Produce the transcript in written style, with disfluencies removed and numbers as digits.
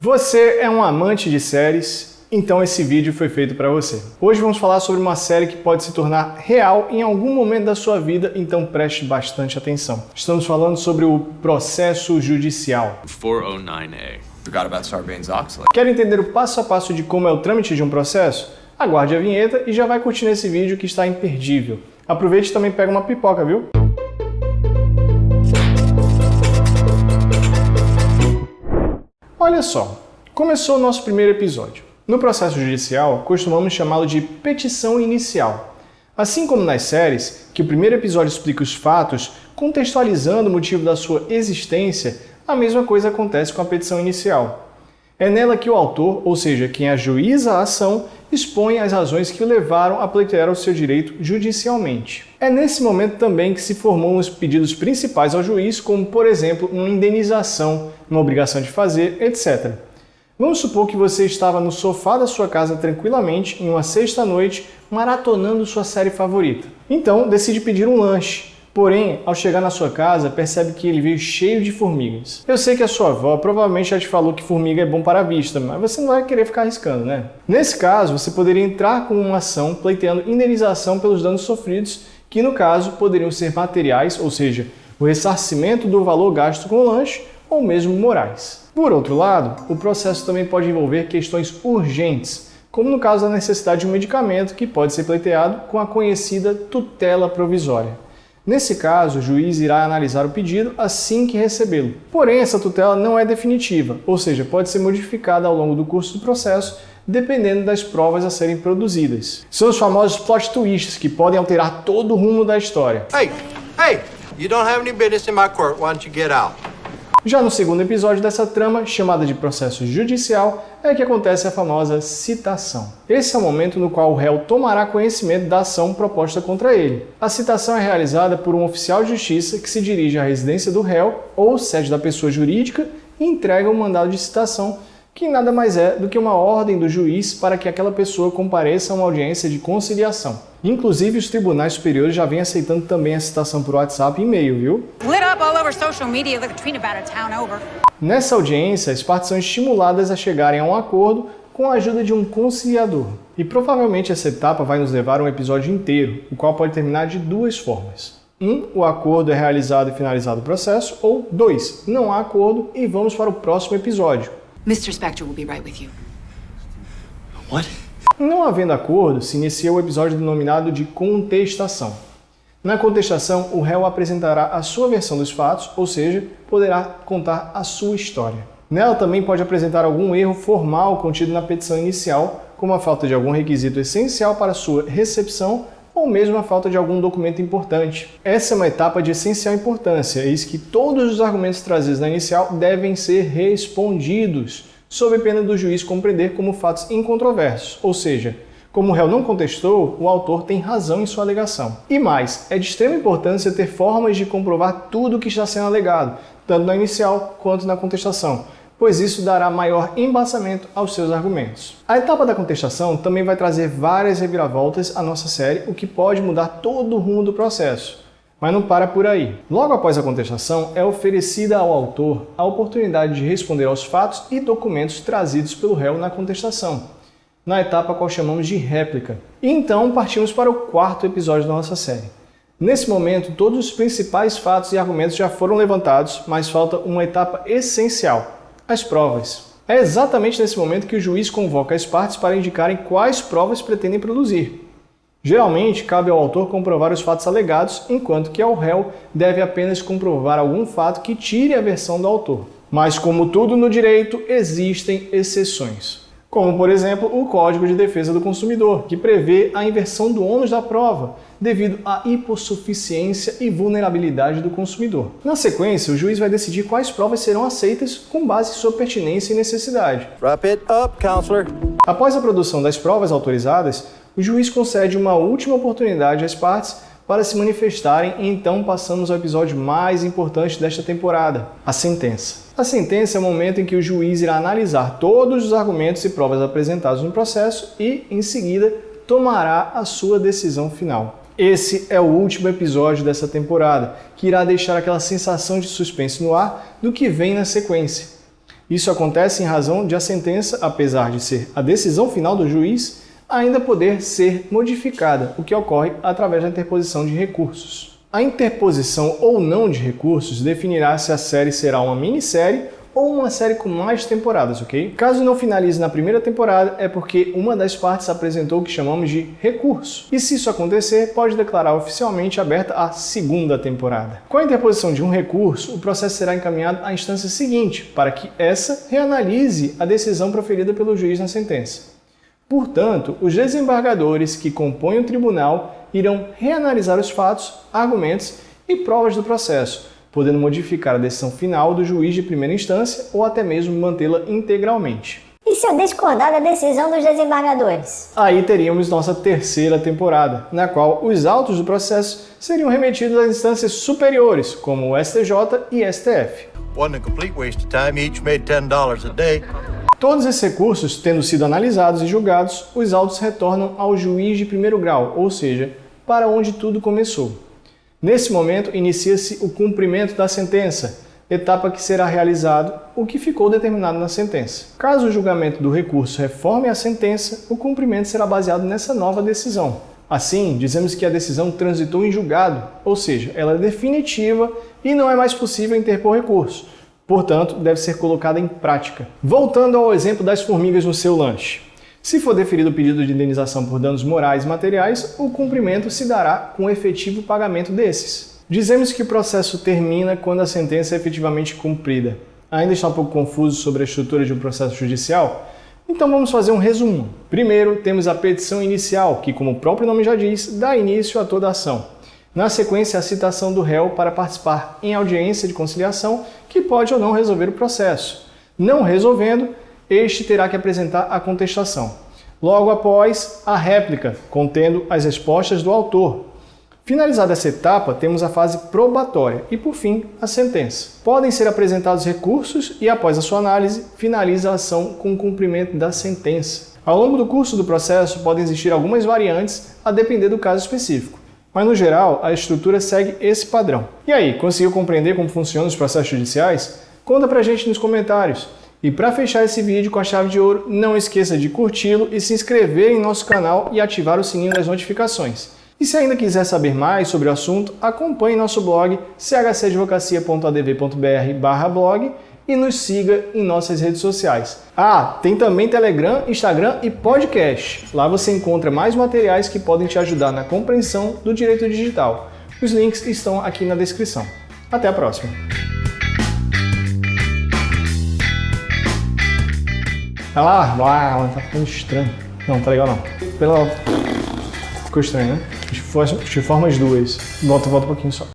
Você é um amante de séries? Então esse vídeo foi feito para você. Hoje vamos falar sobre uma série que pode se tornar real em algum momento da sua vida, então preste bastante atenção. Estamos falando sobre o processo judicial. 409A. Forgot about Sarbanes-Oxley. Quer entender o passo a passo de como é o trâmite de um processo? Aguarde a vinheta e já vai curtindo esse vídeo que está imperdível. Aproveite e também pega uma pipoca, viu? Olha só, começou o nosso primeiro episódio. No processo judicial, costumamos chamá-lo de petição inicial. Assim como nas séries, que o primeiro episódio explica os fatos, contextualizando o motivo da sua existência, a mesma coisa acontece com a petição inicial. É nela que o autor, ou seja, quem ajuiza a ação, expõe as razões que o levaram a pleitear o seu direito judicialmente. É nesse momento também que se formulam os pedidos principais ao juiz, como, por exemplo, uma indenização, uma obrigação de fazer, etc. Vamos supor que você estava no sofá da sua casa tranquilamente, em uma sexta-noite, maratonando sua série favorita. Então, decide pedir um lanche. Porém, ao chegar na sua casa, percebe que ele veio cheio de formigas. Eu sei que a sua avó provavelmente já te falou que formiga é bom para a vista, mas você não vai querer ficar arriscando, né? Nesse caso, você poderia entrar com uma ação pleiteando indenização pelos danos sofridos, que no caso poderiam ser materiais, ou seja, o ressarcimento do valor gasto com o lanche, ou mesmo morais. Por outro lado, o processo também pode envolver questões urgentes, como no caso da necessidade de um medicamento que pode ser pleiteado com a conhecida tutela provisória. Nesse caso, o juiz irá analisar o pedido assim que recebê-lo. Porém, essa tutela não é definitiva, ou seja, pode ser modificada ao longo do curso do processo, dependendo das provas a serem produzidas. São os famosos plot twists que podem alterar todo o rumo da história. Hey! You don't have any business in my court. Why don't you get out? Já no segundo episódio dessa trama, chamada de processo judicial, é que acontece a famosa citação. Esse é o momento no qual o réu tomará conhecimento da ação proposta contra ele. A citação é realizada por um oficial de justiça que se dirige à residência do réu ou sede da pessoa jurídica e entrega um mandado de citação, que nada mais é do que uma ordem do juiz para que aquela pessoa compareça a uma audiência de conciliação. Inclusive, os tribunais superiores já vêm aceitando também a citação por WhatsApp e e-mail, viu? Lit up all over social media like a tweet about a town over. Nessa audiência, as partes são estimuladas a chegarem a um acordo com a ajuda de um conciliador. E provavelmente essa etapa vai nos levar a um episódio inteiro, o qual pode terminar de duas formas. 1. O acordo é realizado e finalizado o processo, ou 2. Não há acordo e vamos para o próximo episódio. Mr. Spector will be right with you. What? Não havendo acordo, se inicia o episódio denominado de contestação. Na contestação, o réu apresentará a sua versão dos fatos, ou seja, poderá contar a sua história. Nela também pode apresentar algum erro formal contido na petição inicial, como a falta de algum requisito essencial para sua recepção ou mesmo a falta de algum documento importante. Essa é uma etapa de essencial importância, eis que todos os argumentos trazidos na inicial devem ser respondidos, sob pena do juiz compreender como fatos incontroversos, ou seja, como o réu não contestou, o autor tem razão em sua alegação. E mais, é de extrema importância ter formas de comprovar tudo o que está sendo alegado, tanto na inicial quanto na contestação, pois isso dará maior embasamento aos seus argumentos. A etapa da contestação também vai trazer várias reviravoltas à nossa série, o que pode mudar todo o rumo do processo. Mas não para por aí. Logo após a contestação, é oferecida ao autor a oportunidade de responder aos fatos e documentos trazidos pelo réu na contestação, na etapa a qual chamamos de réplica. E então partimos para o quarto episódio da nossa série. Nesse momento, todos os principais fatos e argumentos já foram levantados, mas falta uma etapa essencial: as provas. É exatamente nesse momento que o juiz convoca as partes para indicarem quais provas pretendem produzir. Geralmente, cabe ao autor comprovar os fatos alegados, enquanto que ao réu deve apenas comprovar algum fato que tire a versão do autor. Mas, como tudo no direito, existem exceções. Como, por exemplo, o Código de Defesa do Consumidor, que prevê a inversão do ônus da prova, devido à hipossuficiência e vulnerabilidade do consumidor. Na sequência, o juiz vai decidir quais provas serão aceitas com base em sua pertinência e necessidade. Wrap it up, counselor. Após a produção das provas autorizadas, o juiz concede uma última oportunidade às partes para se manifestarem e então passamos ao episódio mais importante desta temporada, a sentença. A sentença é o momento em que o juiz irá analisar todos os argumentos e provas apresentados no processo e, em seguida, tomará a sua decisão final. Esse é o último episódio dessa temporada, que irá deixar aquela sensação de suspense no ar do que vem na sequência. Isso acontece em razão de a sentença, apesar de ser a decisão final do juiz, ainda poder ser modificada, o que ocorre através da interposição de recursos. A interposição ou não de recursos definirá se a série será uma minissérie ou uma série com mais temporadas, ok? Caso não finalize na primeira temporada, é porque uma das partes apresentou o que chamamos de recurso. E se isso acontecer, pode declarar oficialmente aberta a segunda temporada. Com a interposição de um recurso, o processo será encaminhado à instância seguinte, para que essa reanalise a decisão proferida pelo juiz na sentença. Portanto, os desembargadores que compõem o tribunal irão reanalisar os fatos, argumentos e provas do processo, podendo modificar a decisão final do juiz de primeira instância ou até mesmo mantê-la integralmente. E se eu discordar da decisão dos desembargadores? Aí teríamos nossa terceira temporada, na qual os autos do processo seriam remetidos às instâncias superiores, como o STJ e STF. Wasn't a complete waste of time. Each made $10 a day. Todos esses recursos, tendo sido analisados e julgados, os autos retornam ao juiz de primeiro grau, ou seja, para onde tudo começou. Nesse momento, inicia-se o cumprimento da sentença, etapa que será realizado o que ficou determinado na sentença. Caso o julgamento do recurso reforme a sentença, o cumprimento será baseado nessa nova decisão. Assim, dizemos que a decisão transitou em julgado, ou seja, ela é definitiva e não é mais possível interpor recurso. Portanto, deve ser colocada em prática. Voltando ao exemplo das formigas no seu lanche. Se for deferido o pedido de indenização por danos morais e materiais, o cumprimento se dará com o efetivo pagamento desses. Dizemos que o processo termina quando a sentença é efetivamente cumprida. Ainda está um pouco confuso sobre a estrutura de um processo judicial? Então vamos fazer um resumo. Primeiro, temos a petição inicial, que, como o próprio nome já diz, dá início a toda a ação. Na sequência, a citação do réu para participar em audiência de conciliação, que pode ou não resolver o processo. Não resolvendo, este terá que apresentar a contestação. Logo após, a réplica, contendo as respostas do autor. Finalizada essa etapa, temos a fase probatória e, por fim, a sentença. Podem ser apresentados recursos e, após a sua análise, finaliza a ação com o cumprimento da sentença. Ao longo do curso do processo, podem existir algumas variantes, a depender do caso específico. Mas, no geral, a estrutura segue esse padrão. E aí, conseguiu compreender como funcionam os processos judiciais? Conta pra gente nos comentários. E para fechar esse vídeo com a chave de ouro, não esqueça de curti-lo e se inscrever em nosso canal e ativar o sininho das notificações. E se ainda quiser saber mais sobre o assunto, acompanhe nosso blog chcadvocacia.adv.br/blog e nos siga em nossas redes sociais. Ah, tem também Telegram, Instagram e podcast. Lá você encontra mais materiais que podem te ajudar na compreensão do direito digital. Os links estão aqui na descrição. Até a próxima! Olha lá, tá ficando estranho. Não, tá legal não. Ficou estranho, né? Deixa eu formar as duas. Volta um pouquinho só.